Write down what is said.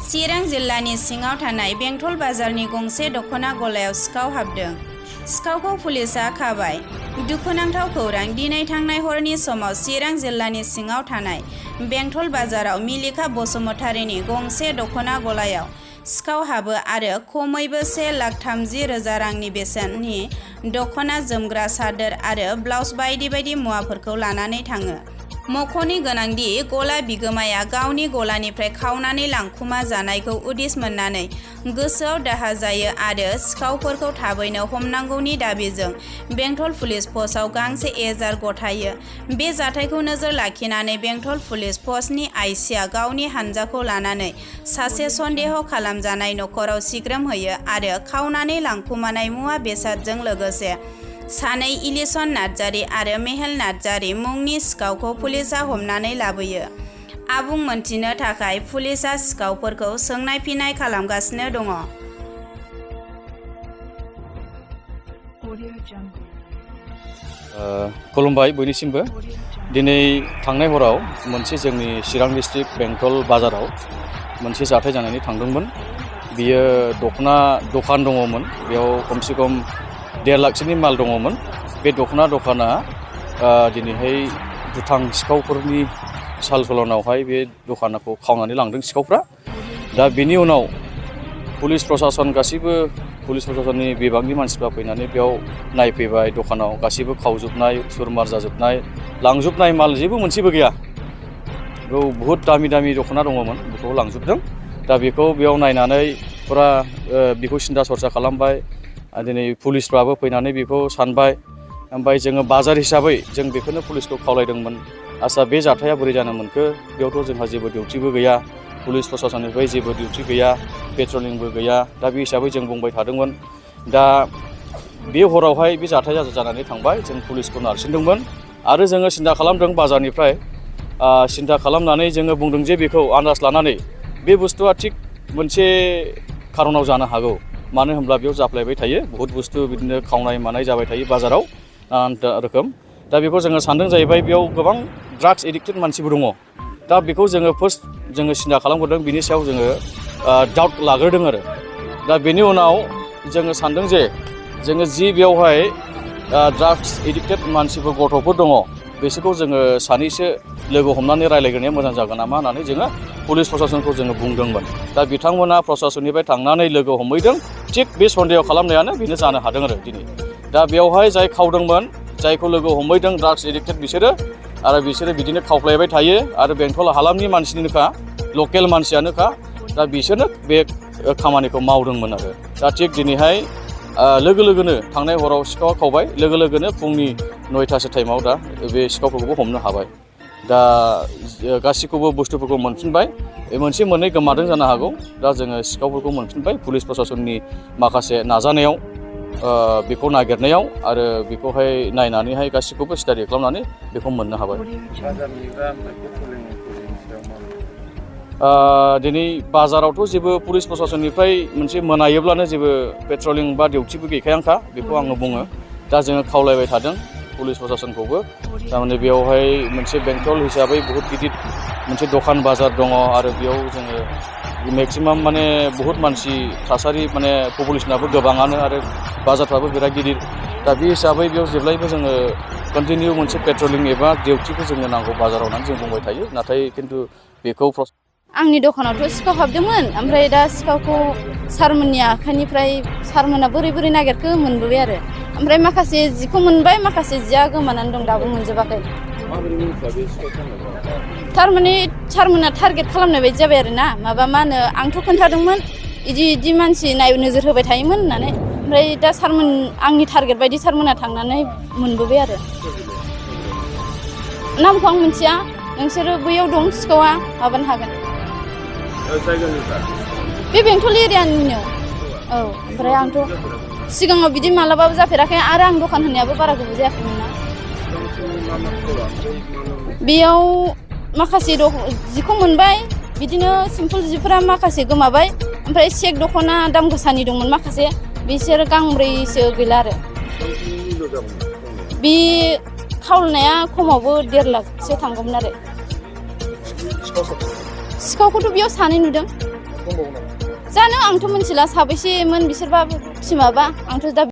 चिरां जिल्लानि सिङाव थानाय बेंटल बाजारनि गंसे दख'ना गलायाव सिखाव हाबदों। सिखावखौ पुलिसा खाबाय। दुखुनांथाव खौरां, दिनै थांनाय हरनि समाव चिरां जिल्लानि सिङाव थानाय बेंटल बाजाराव मिलिका बसुमतारीनि गंसे दख'ना गलायाव सिखाव हाबो आरो खमैबो 1,30,000 रांनि बेसेननि दख'ना, जोमग्रा, सादोर आरो ब्लाउस बायदि बायदि मुवाफोरखौ लानानै थाङो। मख'नो गोनांदि गला बिगोमाया गावनि गलानिफ्राय खावनानै लांखुमा जानायखौ उदिस मोननानै गोसोआव दाहा जायो आरो सिखावफोरखौ थाबैनो हमनांगौनि दाबिजों बेंटल पुलिस पस्टआव गांसे एजार गथायो। बे जाथायखौ नोजोर लाखिनानै बेंटल पुलिस पस्टनि आइसिआ गावनि हानजाखौ लानानै सासे सन्देह खालामजानाय नख'राव सिग्रोम होयो आरो खावनानै लांखुमानाय मुवा बेसादजों लोगोसे सानै इलिसन नार्जारी आरो मेहेल नार्जारी मुंनि सिखावखौ पुलिसा हमनानै लाबोयो। आबुं मोनथिनो थाखाय पुलिसा सिखावफोरखौ सोंनाय फिन्नाय खालामगासिनो दङ। खुलुमबाय बयनिसिमबो। दिनै थांनाय हराव मोनसे जोंनि चिरां डिस्ट्रिक्ट बेंटल बाजाराव मोनसे जाथाय जानानै थांदोंमोन। बियो दख'ना दखान दङमोन। बेयाव खमसे खम 1.5 लाखसोनि माल दङमोन। बे दख'ना दखाना दिनैहाय दुथां सिखावफोरनि साल सलनावहाय बे दखानखौ खावनानै लांदों सिखावफ्रा। दा बेनि उनाव पुलिस प्रशासननि बिभागनि मानसिफ्रा फैनानै बेयाव नायफैबाय। दखानाव गासिबो खावजोबनाय, सुरमार जाजोबनाय, लांजोबनाय माल जेबो मोनसेबो गैया। बेयाव बहुद दामि दामि दख'ना दङमोन, बेखौ लांजोबदों। दा बेखौ बेयाव नायनानै फुरा बेखौ सिन्था सरसा खालामबाय। दिनै पुलिसफ्राबो फैनानै बेखौ सानबाय। ओमफ्राय जोङो बाजार हिसाबै जों बेखौनो पुलिसखौ खावलायदोंमोन, आच्चा बे जाथाया बोरै जानो मोनखो? बेयावथ' जोंहा जेबो डिउटिबो गैया, पुलिस प्रशासननिफ्राय जेबो डिउटि गैया, पेट्रलिंबो गैया। दा बे हिसाबै जों बुंबाय थादोंमोन। दा बे हरावहाय बे जाथाया जानानै थांबाय। जों पुलिसखौ नारसिनदोंमोन आरो जोङो सिन्था खालामदों बाजारनिफ्राय सिन्था खालामनानै जोङो बुंदों जे बेखौ आन्दाज लानानै बे बुस्थुआ थिग मोनसे खारनाव जानो हागौ। मानो होनब्ला बेयाव जाफ्लायबाय थायो, बहुद बुस्थु बिदिनो खावनाय मानाय जाबाय थायो बाजाराव नानानथा रोखोम। दा बेखौ जोङो सानदों जाहैबाय बेयाव गोबां ड्राग्स एडिक्टेड मानसिबो दङ। दा बेखौ जोङो फार्स्ट जोङो सिन्था खालामग्रोदों, बिनि सायाव जोङो डाउट लाग्रोदों आरो। दा बेनि उनाव जोङो सानदों जे जोङो जि बेयावहाय ड्राग्स एडिक्टेड मानसिफोर गथ'फोर दङ, बिसोरखौ जोङो सानैसो लोगो हमनानै रायज्लायग्रोनाया मोजां जागोन नामा होननानै जोङो पुलिस प्रशासनखौ जोङो बुंदोंमोन। दा बिथांमोना प्रशासननिफ्राय थांनानै लोगो हमहैदों। थिग बे सन्देह खालामनायानो बेनो जानो हादों आरो दिनै। दा बेवहाय जाय खावदोंमोन, जायखौ लोगो हमहैदों ड्राग्स एडिक्टेड बिसोरो बिदिनो खावफ्लायबाय थायो आरो बेंटल हालामनि मानसिनिनोखा, लकेल मानसियानोखा। दा बिसोरनो बे खामानिखौ मावदोंमोन आरो। दा थिग दिनैहाय लोगो लोगोनो थांनाय हराव सिखावा खावबाय, लोगो लोगोनो फुंनि 9टासो टाइमाव दा बे सिखावफोरखौबो हमनो हाबाय। दा गासैखौबो बुस्थुफोरखौ मोनफिनबाय। मोनसे मोननै गोमादों जानो हागौ। दा जोङो सिखावफोरखौ मोनफिनबाय पुलिस प्रशासननि माखासे नाजानायाव, बेखौ नागिरनायाव आरो बेखौहाय नायनानैहाय गासैखौबो स्टाडि खालामनानै बेखौ मोननो हाबाय। दिनै बाजारावथ' जेबो पुलिस प्रशासननिफ्राय मोनसे मोनायोब्लानो जेबो पेट्रलिं बा डिउटिबो गैखायानोखा, बेखौ आङो बुङो। दा जोङो खावलायबाय थादों पुलिस प्रशासनखौबो। थारमाने बेयावहाय मोनसे बेंटल हिसाबै बहुद गिदिर मोनसे दखान बाजार दङ आरो बेयाव जोङो मेक्सिमाम माने बहुद मानसि थासारि, माने पपुलेसनाबो गोबाङानो आरो बाजारफ्राबो बिराद गिदिर। दा बे हिसाबै बेयाव जेब्लायबो जोङो कन्टिनिउ मोनसे पेट्रलिं एबा डिउटिखौ जोंनो नांगौ बाजाराव होननानै जों बुंबाय थायो। नाथाय खिन्थु बेखौ आंनि दखानावथ' सिखाव हाबदोंमोन। ओमफ्राय दा सिखावखौ सारमोननि आखाइनिफ्राय सारमोना बोरै बोरै नागिरखो मोनबोबाय आरो। ओमफ्राय माखासे जिखौ मोनबाय, माखासे जिया गोमानानै दं, दाबो मोनजोबाखै। थारमाने सारमोना टारगेट खालामनाय बायदि जाबाय आरो ना। माबा मा होनो, आंथ' खोन्थादोंमोन इदि मानसि नोजोर होबाय थायोमोन होननानै। ओमफ्राय दा सारमोन, आंनि टारगेट बायदि सारमोना थांनानै मोनबोबाय आरो। नामखौ आं मिथिया, नोंसोरो बैयाव दं सिखावा, माबानो हागोन। बे बेंटल एरियानिनो। औ, ओमफ्राय आंथ' सिगाङाव बिदि मालाबाबो जाफेराखै आरो आं दखान होनायाबो बारा गोबाव जायाखैमोन ना। बेयाव माखासे जिखौ मोनबाय, बिदिनो सिम्पोल जिफोरा माखासे गोमाबाय। ओमफ्राय सेक दख'ना दाम गोसानि दंमोन माखासे, बिसोर गांब्रैसो गैला आरो। बे खावलायनाया खमावबो 1.5 लाखसो थांगौमोन आरो। सिखावखौथ' बेयाव सानै नुदों। जानो आंथ' मिथिला साबैसेमोन बिसोरबा टिमाबा आंथ' दा